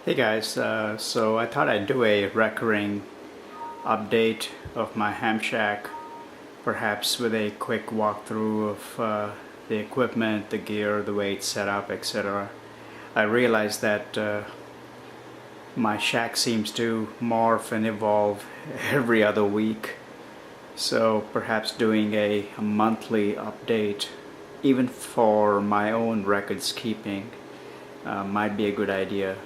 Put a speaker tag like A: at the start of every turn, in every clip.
A: Hey guys, so I thought I'd do a recurring update of my ham shack, perhaps with a quick walkthrough of the equipment, the gear, the way it's set up, etc. I realized that my shack seems to morph and evolve every other week, so perhaps doing a monthly update, even for my own records keeping, might be a good idea,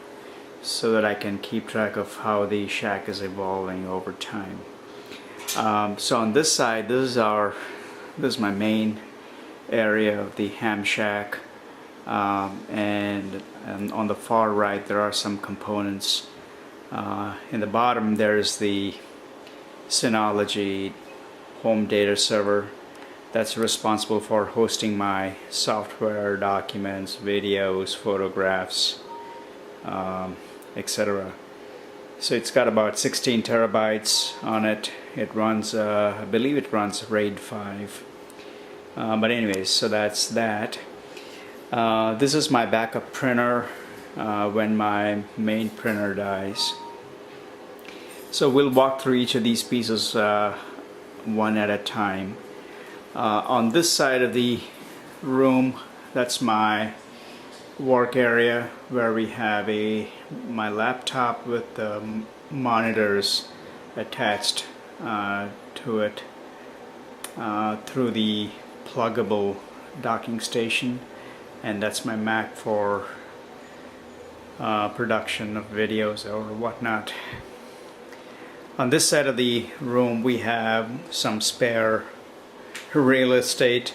A: so that I can keep track of how the shack is evolving over time. So on this side, this is my main area of the ham shack, and on the far right there are some components. In the bottom there's the N0AGI home data server that's responsible for hosting my software, documents, videos, photographs, etc. So it's got about 16 terabytes on it. It runs, I believe it runs RAID 5. But anyways, so that's that. This is my backup printer when my main printer dies. So we'll walk through each of these pieces one at a time. On this side of the room, that's my work area where we have my laptop with the monitors attached to it through the pluggable docking station, and that's my Mac for production of videos or whatnot. On this side of the room we have some spare real estate.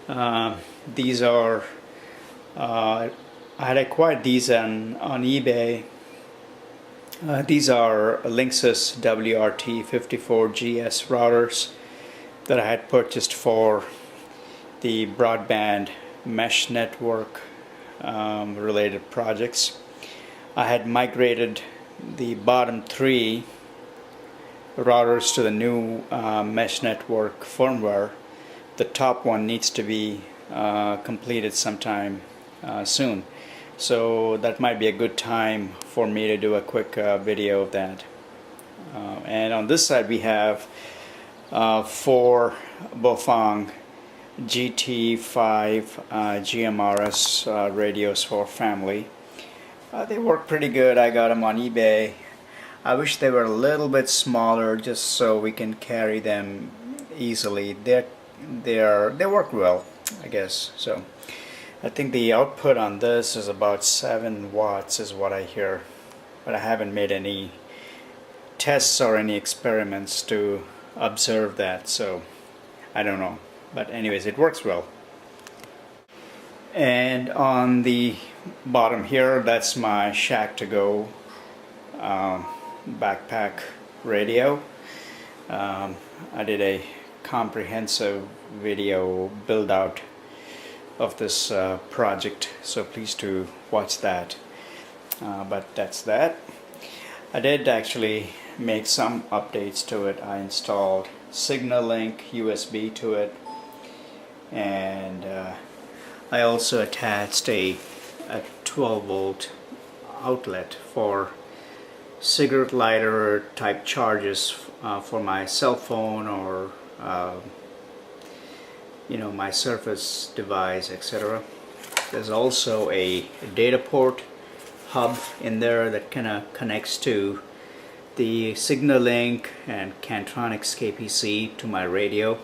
A: These are I had acquired these on eBay. These are Linksys WRT54GS routers that I had purchased for the broadband mesh network related projects. I had migrated the bottom three routers to the new mesh network firmware. The top one needs to be completed sometime soon, so that might be a good time for me to do a quick video of that. And on this side we have 4 Bofang GT5 GMRS radios for family. They work pretty good. I got them on eBay. I wish they were a little bit smaller just so we can carry them easily. They work well, I guess. So I think the output on this is about 7 watts is what I hear, but I haven't made any tests or any experiments to observe that, so I don't know. But anyways, it works well. And on the bottom here, that's my Shack to Go backpack radio. I did a comprehensive video build out of this project, so please do watch that. But that's that. I did actually make some updates to it. I installed Signal Link USB to it, and I also attached a 12 volt outlet for cigarette lighter type charges for my cell phone or my Surface device, etc. There's also a data port hub in there that kind of connects to the Signal Link and Cantronics KPC to my radio.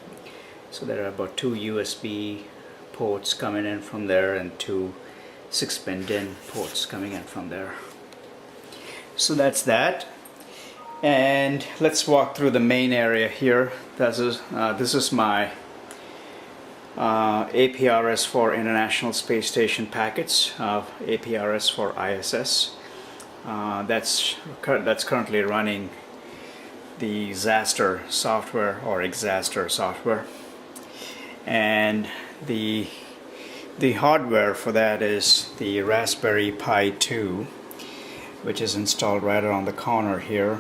A: So there are about 2 USB ports coming in from there and 2 6-pin DIN ports coming in from there. So that's that. And let's walk through the main area here. This is my APRS for International Space Station packets, APRS for ISS. That's currently running the Xaster software or Exaster software, and the hardware for that is the Raspberry Pi 2, which is installed right around the corner here,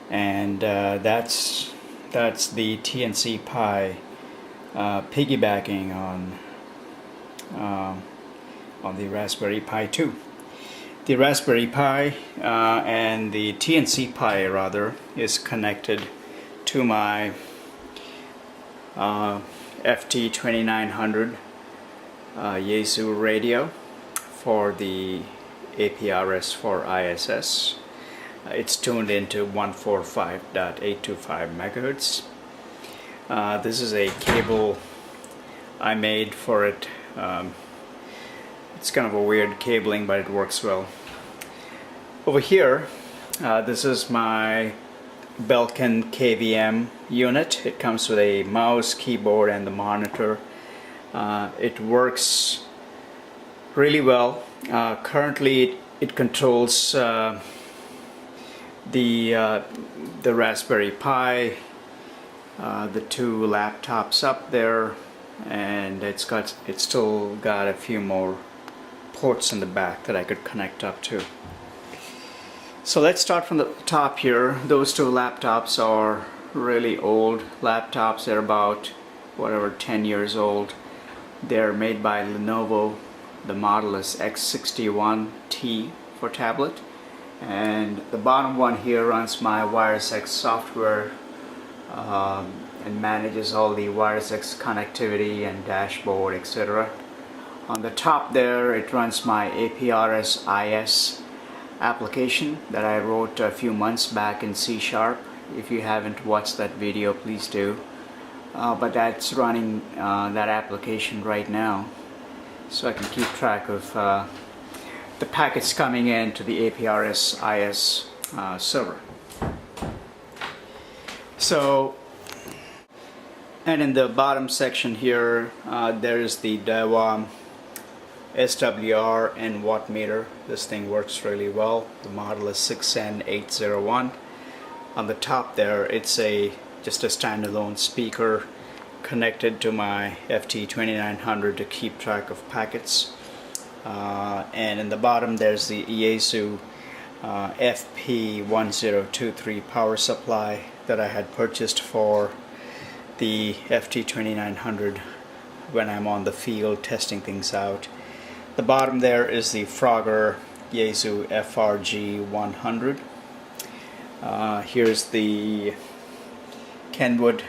A: and that's the TNC Pi piggybacking on the Raspberry Pi 2. The Raspberry Pi and the TNC Pi rather is connected to my FT2900 Yaesu radio for the APRS-IS. It's tuned into 145.825 megahertz. This is a cable I made for it. It's kind of a weird cabling, but it works well. Over here, this is my Belkin KVM unit. It comes with a mouse, keyboard, and the monitor. It works really well. Currently, it controls the Raspberry Pi, the two laptops up there, and it's still got a few more ports in the back that I could connect up to. So let's start from the top here. Those two laptops are really old laptops. They're about 10 years old. They're made by Lenovo. The model is X61T for tablet, and the bottom one here runs my APRS-IS software and manages all the APRS-IS connectivity and dashboard, etc. On the top there, it runs my APRS-IS application that I wrote a few months back in C#. If you haven't watched that video, please do. But that's running that application right now, so I can keep track of the packets coming in to the APRS-IS server. So, and in the bottom section here, there is the N0AGI SWR and watt meter. This thing works really well. The model is 6N801. On the top there, it's just a standalone speaker connected to my FT2900 to keep track of packets. And in the bottom there's the Yaesu FP1023 power supply that I had purchased for the FT2900 when I'm on the field testing things out. The bottom there is the Frogger Yaesu FRG100. Here's the Kenwood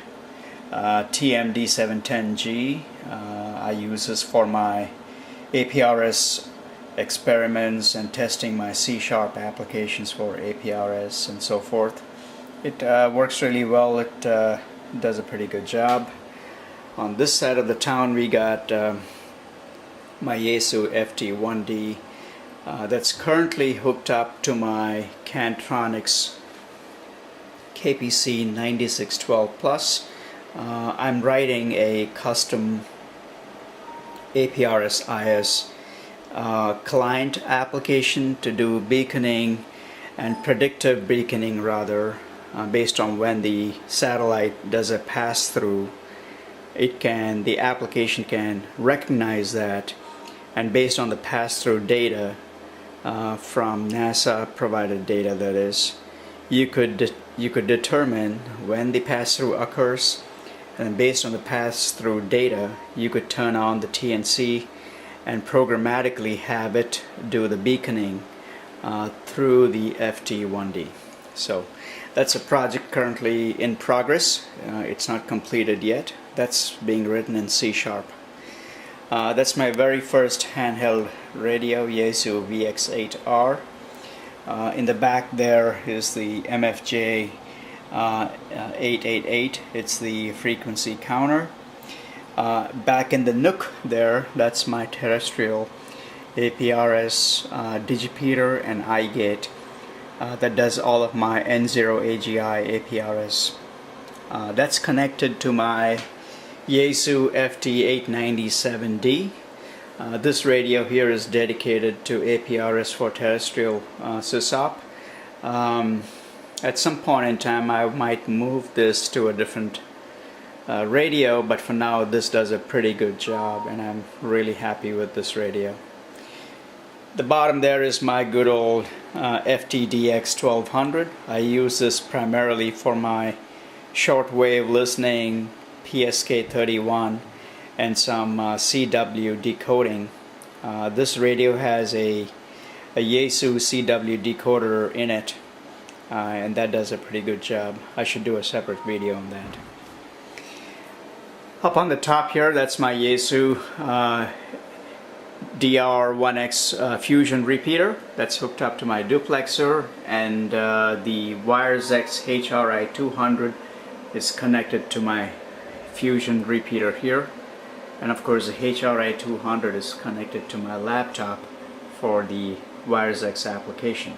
A: TMD710G. I use this for my APRS experiments and testing my C# applications for APRS and so forth. It works really well. It does a pretty good job. On this side of the town, we got my Yaesu FT1D that's currently hooked up to my Cantronics KPC 9612 Plus. I'm writing a custom APRS-IS client application to do beaconing and predictive beaconing rather, based on when the satellite does a pass-through. The application can recognize that, and based on the pass-through data from NASA provided data, that is, you could determine when the pass-through occurs, and based on the pass-through data you could turn on the TNC and programmatically have it do the beaconing through the FT1D. So that's a project currently in progress. It's not completed yet. That's being written in C#. That's my very first handheld radio, Yaesu VX8R. In the back there is the MFJ 888. It's the frequency counter. Back in the nook there, that's my terrestrial APRS digipeater and iGate that does all of my N0AGI APRS. That's connected to my Yaesu FT897D. This radio here is dedicated to APRS for terrestrial SysOp. At some point in time I might move this to a different radio, but for now this does a pretty good job and I'm really happy with this radio. The bottom there is my good old FTDX1200. I use this primarily for my shortwave listening, PSK31, and some CW decoding. This radio has a a Yaesu CW decoder in it, and that does a pretty good job. I should do a separate video on that. Up on the top here, that's my Yaesu DR1X fusion repeater that's hooked up to my duplexer, and the APRS-IS HRI200 is connected to my fusion repeater here, and of course the HRI200 is connected to my laptop for the APRS-IS application.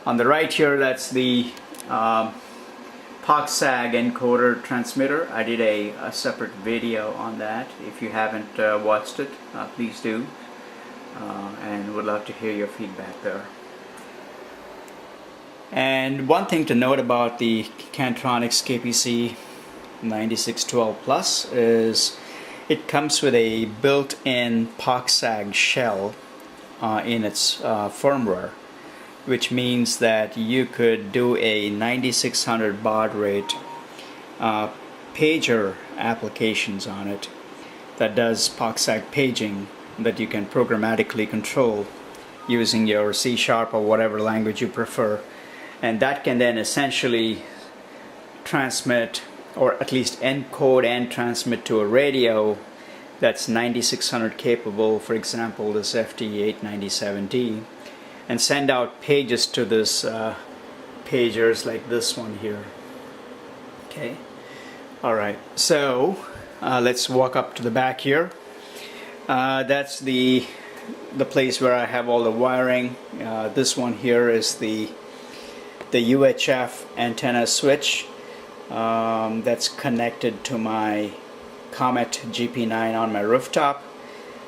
A: On the right here, that's the POC-SAG encoder transmitter. I did a separate video on that. If you haven't watched it, please do, and would love to hear your feedback there. And one thing to note about the Kantronics KPC 9612 Plus is it comes with a built-in POC-SAG shell in its firmware, which means that you could do a 9600 baud rate pager applications on it that does POC-SAG paging that you can programmatically control using your C# or whatever language you prefer, and that can then essentially transmit, or at least encode and transmit to a radio that's 9600 capable, for example this FT897D, and send out pages to this pagers like this one here. Okay, alright, so let's walk up to the back here. That's the place where I have all the wiring. This one here is the UHF antenna switch that's connected to my Comet GP9 on my rooftop,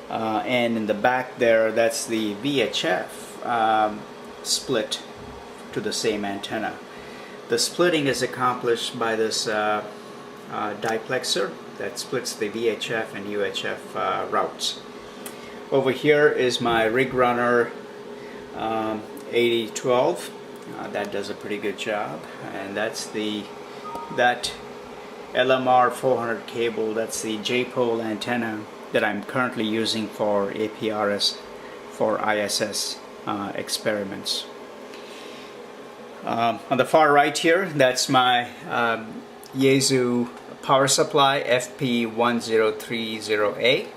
A: and in the back there, that's the VHF split to the same antenna. The splitting is accomplished by this diplexer that splits the VHF and UHF routes. Over here is my rig runner 8012. That does a pretty good job, and that's that LMR 400 cable. That's the J-pole antenna that I'm currently using for APRS-IS experiments. On the far right here, that's my Yaesu power supply FP1030A,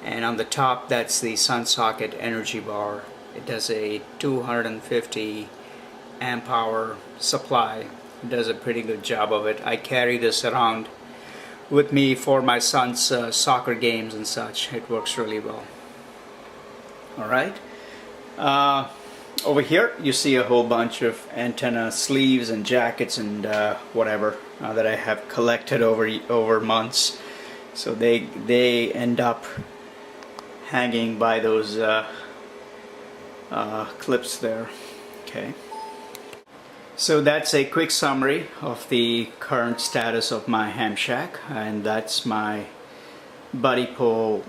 A: and on the top, that's the sun socket energy bar. It does a 250 amp hour supply. It does a pretty good job of it. I carry this around with me for my son's soccer games and such. It works really well. Alright, over here you see a whole bunch of antenna sleeves and jackets and whatever that I have collected over months. So they end up hanging by those clips there. Okay. So that's a quick summary of the current status of my ham shack, and that's my buddy pole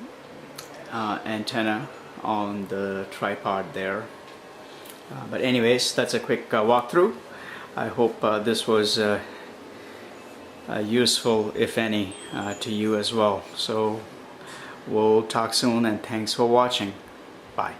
A: antenna on the tripod there. But anyways, that's a quick walkthrough. I hope this was useful, if any, to you as well. So we'll talk soon, and thanks for watching. Bye.